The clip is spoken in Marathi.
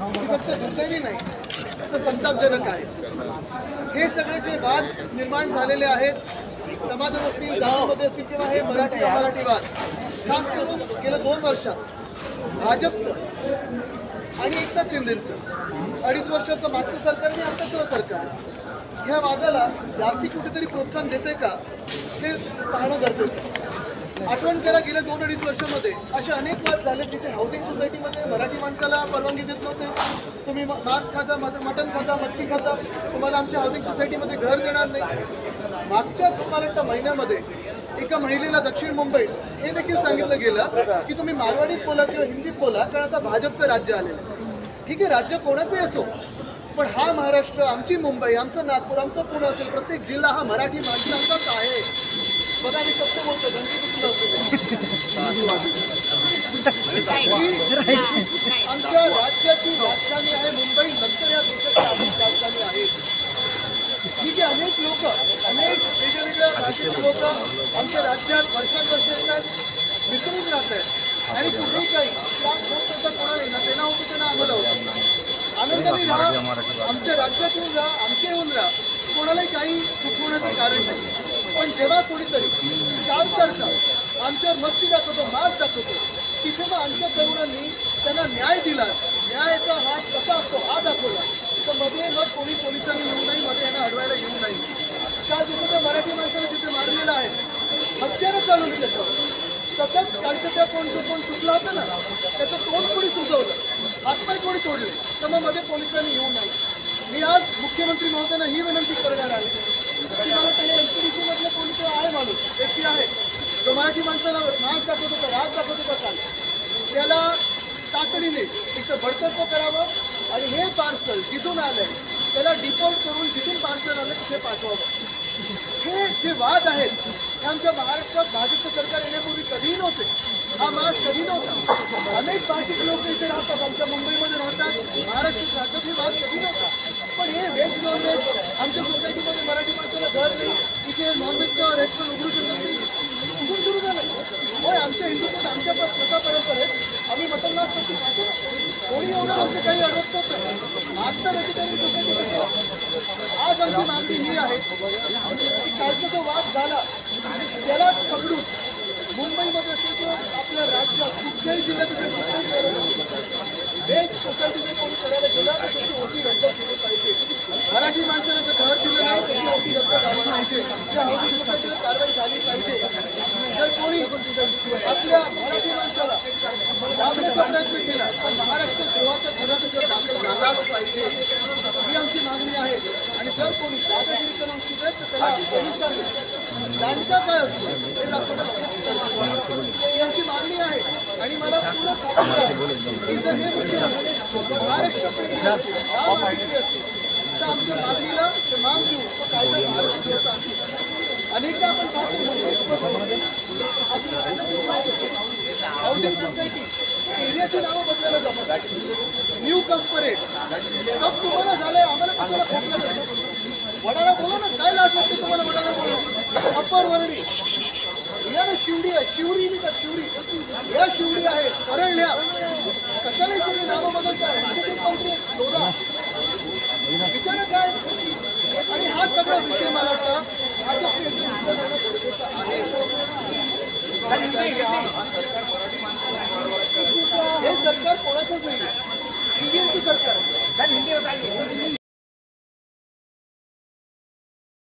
ही फक्त दुर्दैवी नाही तर संतापजनक आहे. हे सगळे जे वाद निर्माण झालेले आहेत समाजात असतील, जातीमध्ये असतील किंवा हे मराठी अमराठी वाद, खास करून गेल्या 2 वर्षात भाजपचं आणि एकनाथ शिंदेचं 2.5 वर्षाचं मागचं सरकार आणि आताचं सरकार ह्या वादाला जास्ती कुठेतरी प्रोत्साहन देते का हे पाहणं गरजेचं आहे. आठवण करा, गेल्या 2-2.5 वर्षामध्ये असे अनेक वाद झाले जिथे हाऊसिंग सोसायटीमध्ये मराठी माणसाला परवानगी देत नव्हते. तुम्ही मांस खाता, मटण खाता, मच्छी खाता, तुम्हाला आमच्या हाऊसिंग सोसायटीमध्ये घर देणार नाही. मागच्याच मला वाटतं महिन्यामध्ये एका महिलेला दक्षिण मुंबईत हे देखील सांगितलं गेलं की तुम्ही मारवाडीत बोला किंवा हिंदीत बोला, कारण आता भाजपचं राज्य आलेलं आहे. ठीक आहे, राज्य कोणाचंही असो, पण हा महाराष्ट्र, आमची मुंबई, आमचं नागपूर, आमचं पुणे असेल, प्रत्येक जिल्हा हा मराठी माणसांचाच आहे. बघा, मी फक्त बोलतो, धनगी